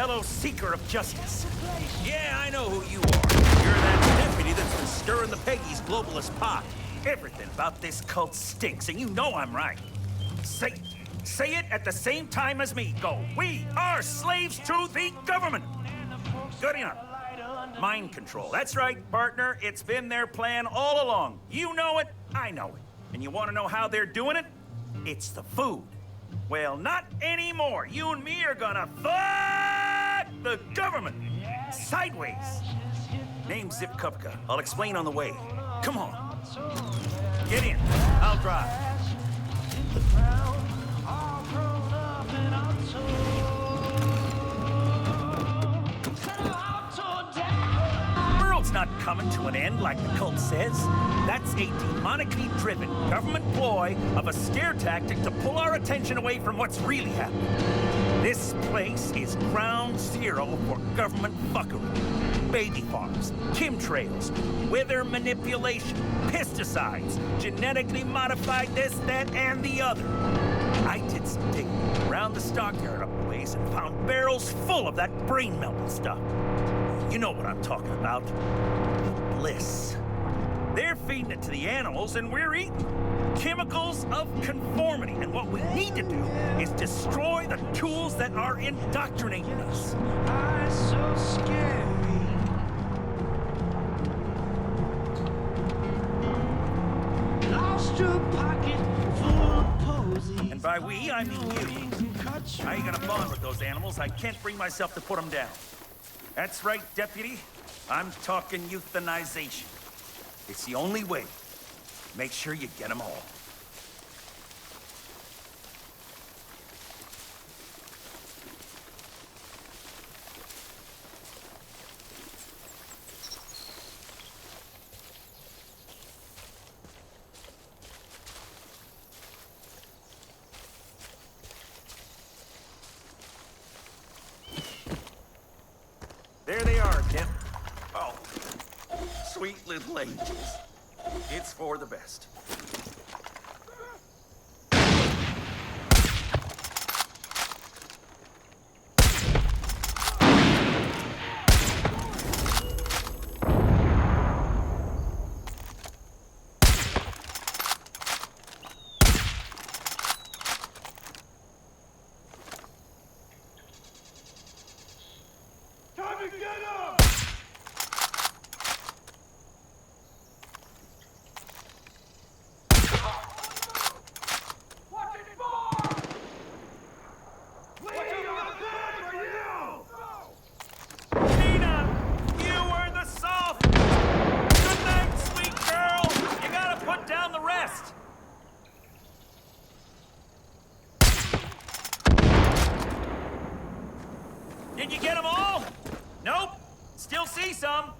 fellow seeker of justice. Yeah, I know who you are. You're that deputy that's been stirring the Peggy's globalist pot. Everything about this cult stinks, and you know I'm right. Say it at the same time as me. Go. We are slaves to the government. Good enough. Mind control. That's right, partner. It's been their plan all along. You know it, I know it. And you want to know how they're doing it? It's the food. Well, not anymore. You and me are gonna fuck the government. Sideways. Name's Zip Kupka. I'll explain on the way. Come on. Get in. I'll drive. Not coming to an end like the cult says. That's a demonically driven government ploy of a scare tactic to pull our attention away from what's really happening. This place is ground zero for government fuckery. Baby farms, chemtrails, weather manipulation, pesticides, genetically modified this, that, and the other. I did some digging around the stockyard of the place and found barrels full of that brain-melting stuff. You know what I'm talking about. Bliss. They're feeding it to the animals and we're eating. Chemicals of conformity. And what we need to do is destroy the tools that are indoctrinating us. So scary. Lost your pocket full of posies. And by we, I mean you. How are you gonna bond with those animals? I can't bring myself to put them down. That's right, Deputy. I'm talking euthanization. It's the only way. Make sure you get them all. There they are, Kip. Oh, sweet little angels. It's for the best. Did you get them all? Nope. Still see some.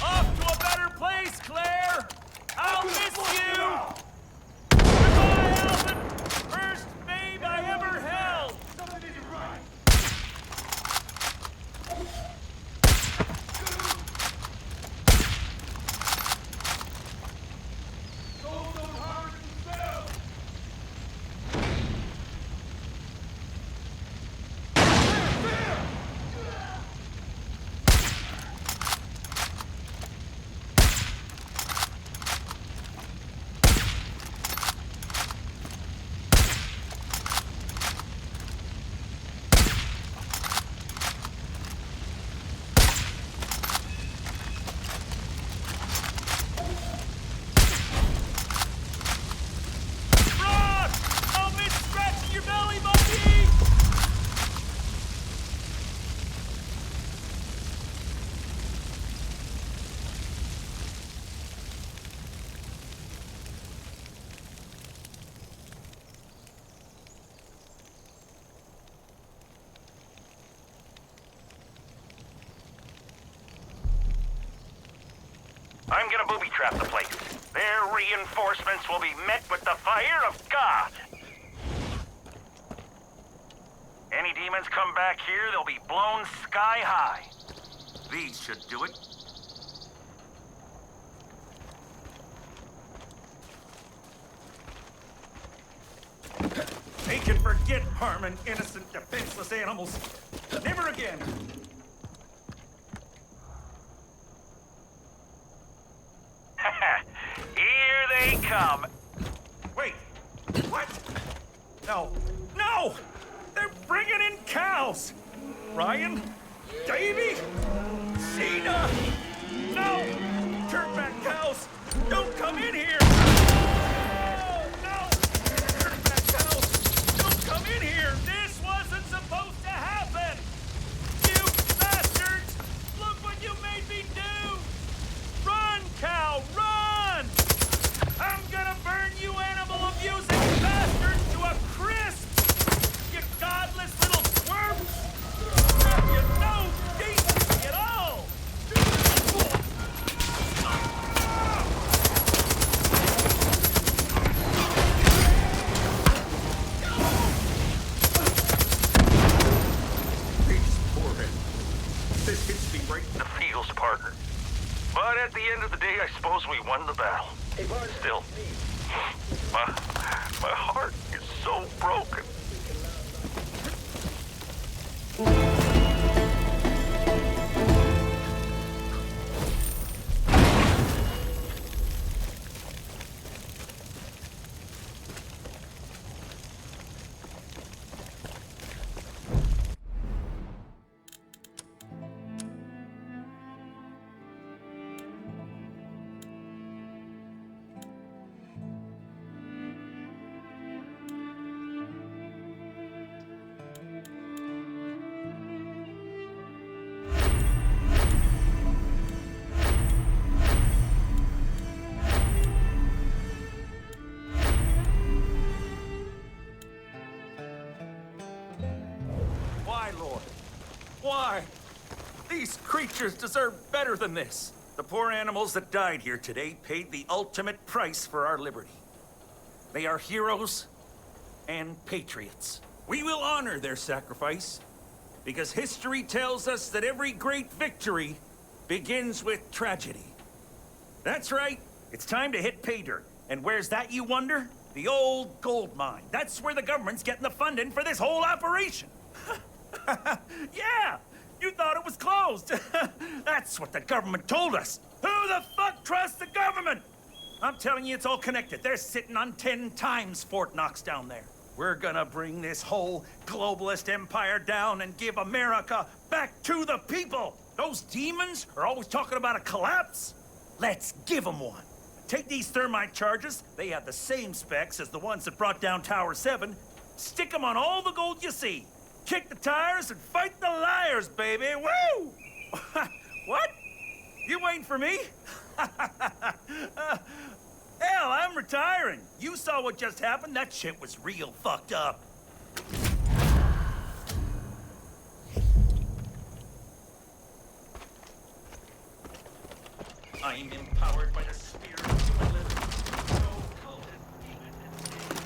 Off to a better place, Claire. I'll miss you. Goodbye, Alvin. First babe I ever held. I'm gonna booby-trap the place. Their reinforcements will be met with the fire of God. Any demons come back here, they'll be blown sky high. These should do it. They can forget shit harming innocent, defenseless animals. Never again. Here they come. Wait, what? No, no! They're bringing in cows! Ryan? Davy? Cena? No! Turn back, cows! Don't come in here! No! No! Turn back, cows! Don't come in here! This wasn't supposed to happen! You bastards! Look what you made me do! Run, cow, run! I'm gonna burn you animal-abusing bastards to a crisp! You godless little twerps! Have you no decency at all! These poor animals. This hits me right in The feels, partner. But at the end of the day, I suppose we won the battle. Still, my heart is so broken. Why, Lord? Why? These creatures deserve better than this. The poor animals that died here today paid the ultimate price for our liberty. They are heroes and patriots. We will honor their sacrifice, because history tells us that every great victory begins with tragedy. That's right. It's time to hit pay dirt. And where's that, you wonder? The old gold mine. That's where the government's getting the funding for this whole operation. Yeah! You thought it was closed. That's what the government told us. Who the fuck trusts the government? I'm telling you, it's all connected. They're sitting on 10 times Fort Knox down there. We're gonna bring this whole globalist empire down and give America back to the people. Those demons are always talking about a collapse. Let's give them one. Take these thermite charges. They have the same specs as the ones that brought down Tower 7. Stick them on all the gold you see. Kick the tires and fight the liars, baby. Woo! What? You waiting for me? Hell, I'm retiring. You saw what just happened. That shit was real fucked up. I am empowered by the spirit of human living. No cult and demon and savior.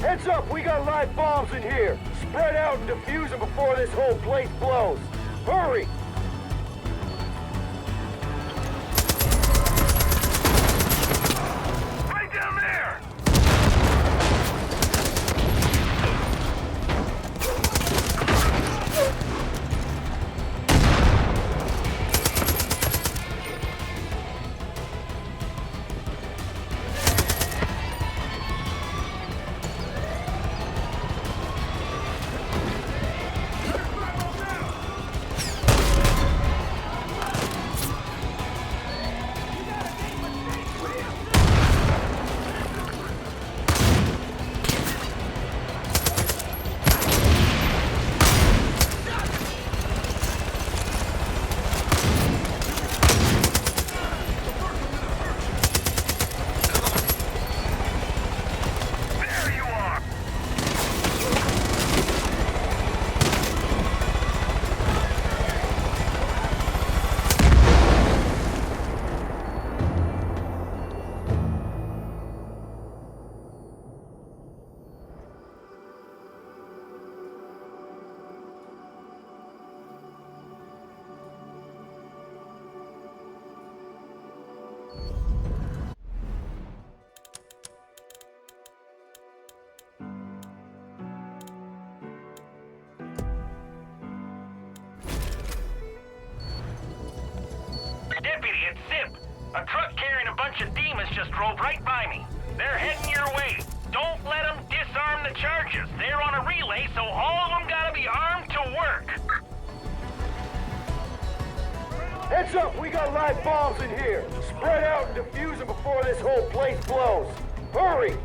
Heads up, we got live bombs in here. Spread out and defuse them before this whole place blows. Hurry! Right down there! There you are! Deputy, it's Zip. A truck carrying a bunch of demons just drove right by me. They're heading your way. Don't let them disarm the charges. They're on a relay, so all of them gotta be armed to work. Heads up, we got live bombs in here. Spread out and defuse them before this whole place blows. Hurry!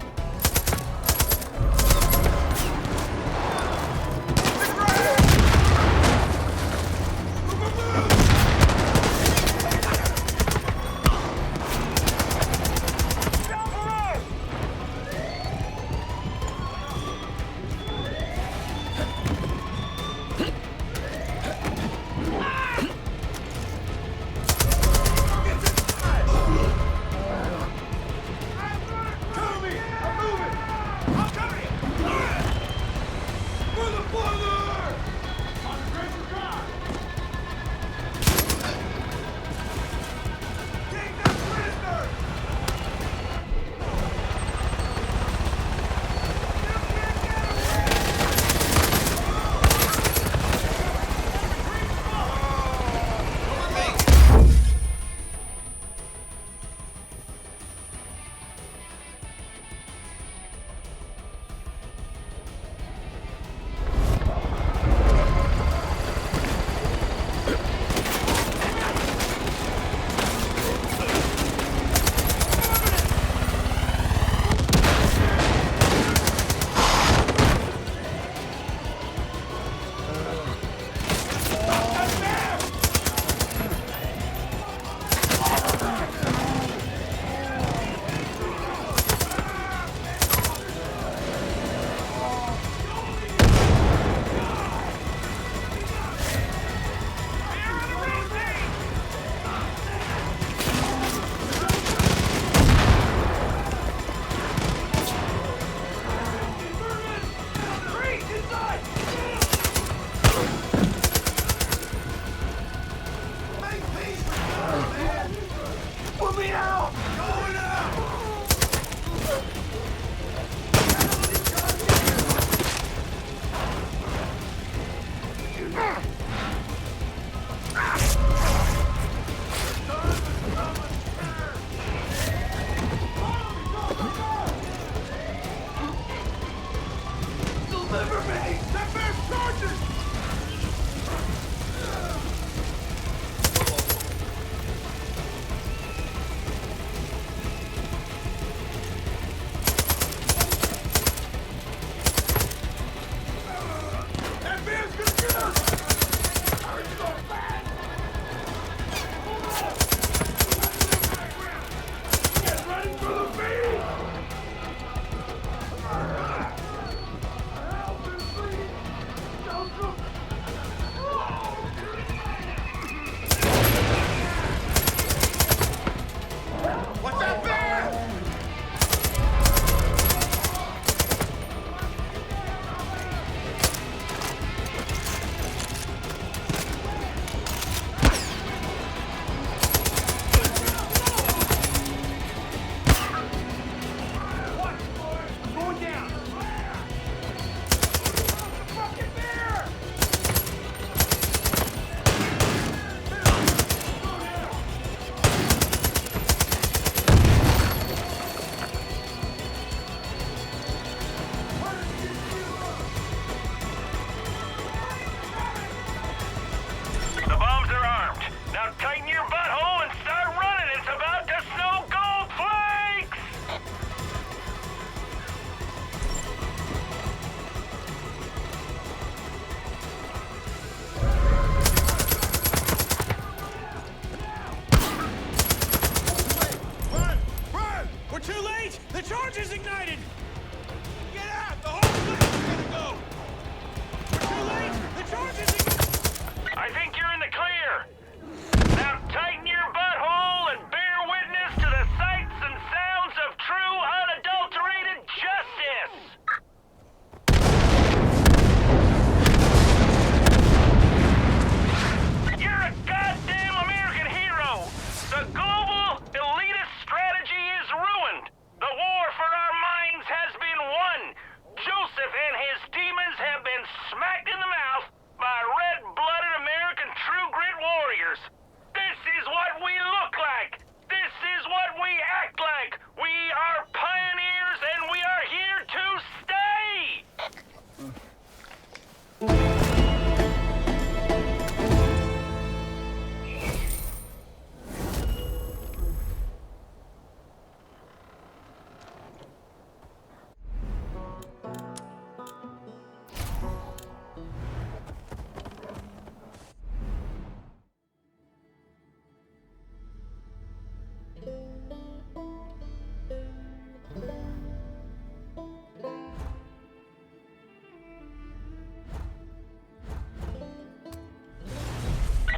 Cover me!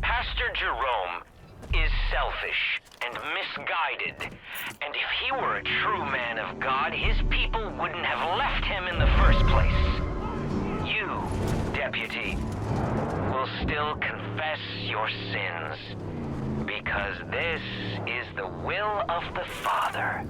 Pastor Jerome is selfish and misguided. And if he were a true man of God, his people wouldn't have left him in the first place. You, deputy, will still confess your sins. Because this is the will of the Father.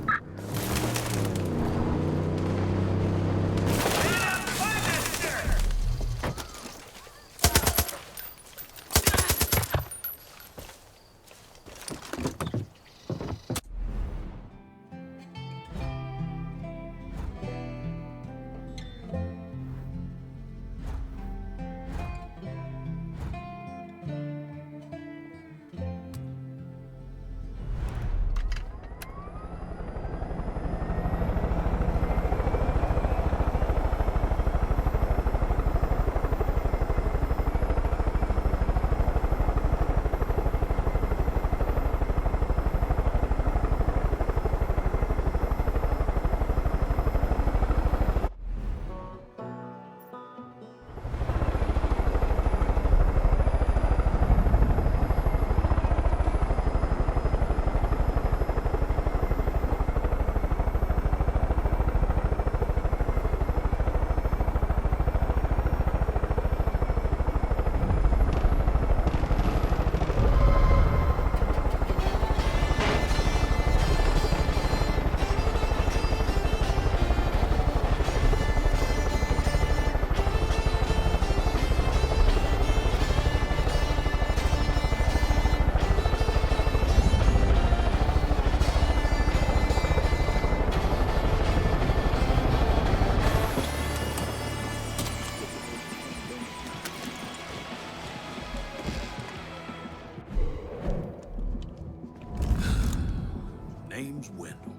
Name's Wendell.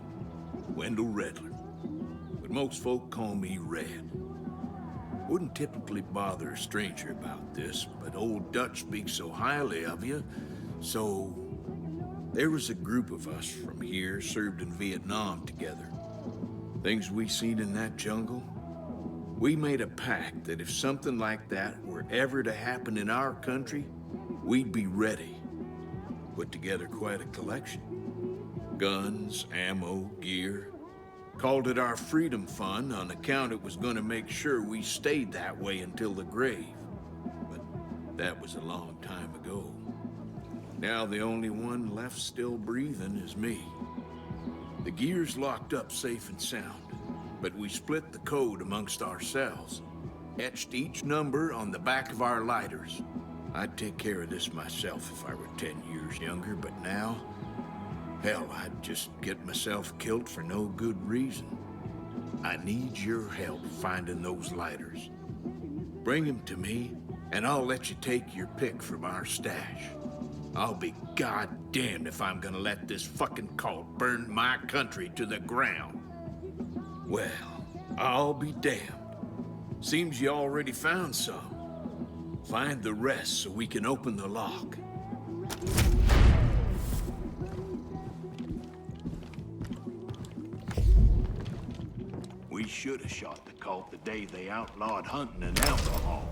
Wendell Redler. But most folk call me Red. Wouldn't typically bother a stranger about this, but old Dutch speaks so highly of you, so... There was a group of us from here served in Vietnam together. Things we seen in that jungle, we made a pact that if something like that were ever to happen in our country, we'd be ready. Put together quite a collection. Guns, ammo, gear. Called it our Freedom Fund on account it was gonna make sure we stayed that way until the grave. But that was a long time ago. Now the only one left still breathing is me. The gear's locked up safe and sound, but we split the code amongst ourselves. Etched each number on the back of our lighters. I'd take care of this myself if I were 10 years younger, but now... Hell, I'd just get myself killed for no good reason. I need your help finding those lighters. Bring them to me, and I'll let you take your pick from our stash. I'll be goddamned if I'm gonna let this fucking cult burn my country to the ground. Well, I'll be damned. Seems you already found some. Find the rest so we can open the lock. We should have shot the cult the day they outlawed hunting and alcohol.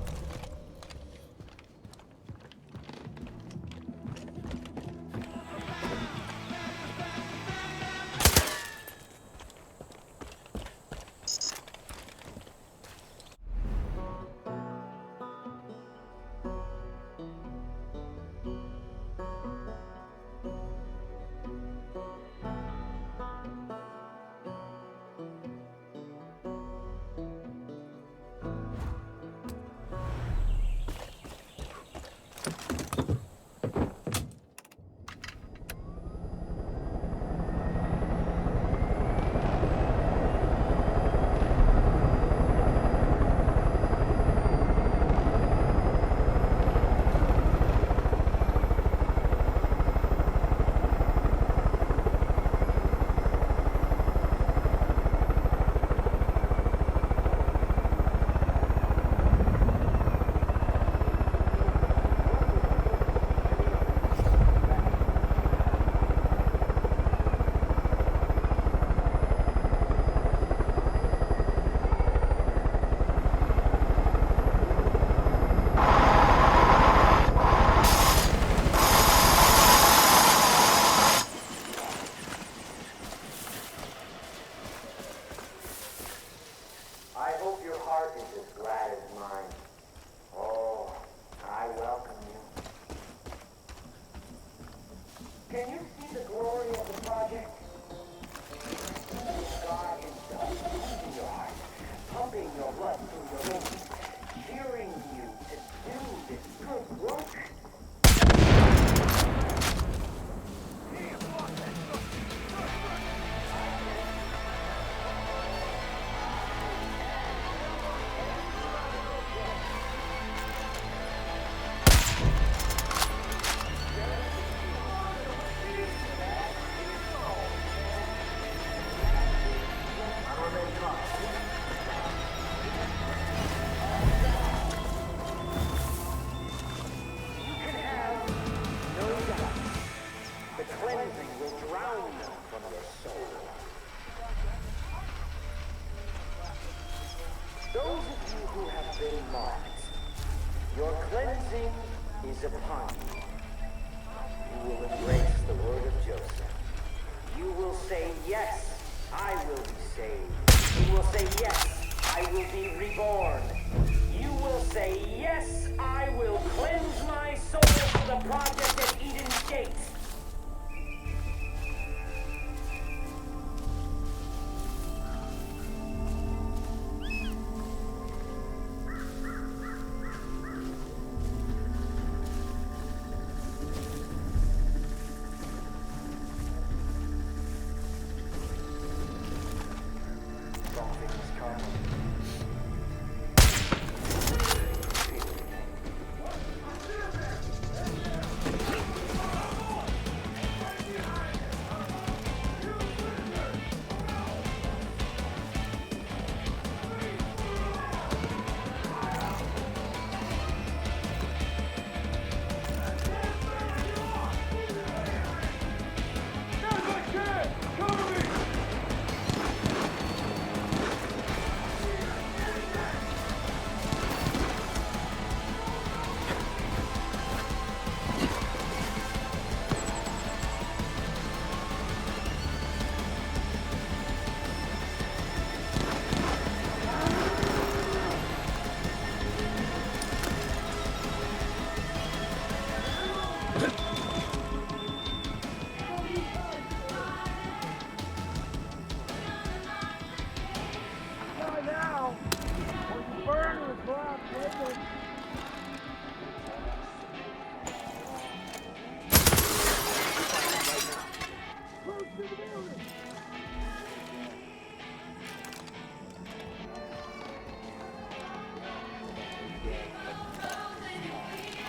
blessing is upon you. You will embrace the word of Joseph. You will say, yes, I will be saved. You will say, yes, I will be reborn. You will say, yes, I will cleanse my soul for the project at Eden's Gate.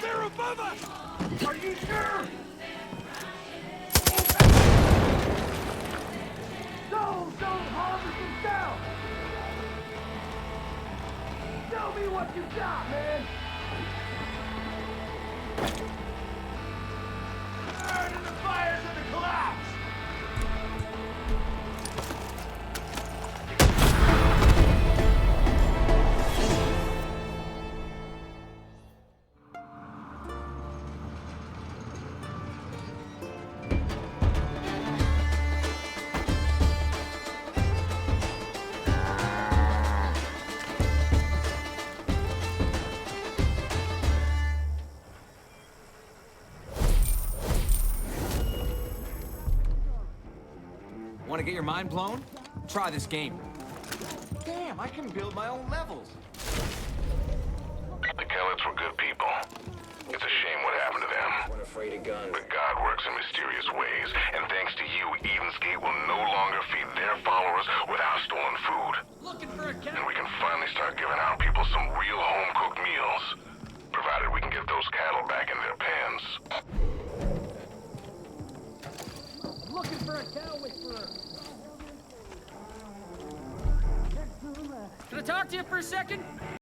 They're above us! Are you sure? Don't harvest them down! Show me what you got, man! Burn in the fires of the collapse! Want to get your mind blown? Try this game. Damn, I can build my own levels. The Kellets were good people. It's a shame what happened to them. We're afraid of guns. But God works in mysterious ways, and thanks to you, Eden's Gate will no longer feed their followers with our stolen food. Looking for a And we can finally start giving our people some real home-cooked meals. Provided we can get those cattle back in their pens. Looking for a cow whisperer! Can I talk to you for a second?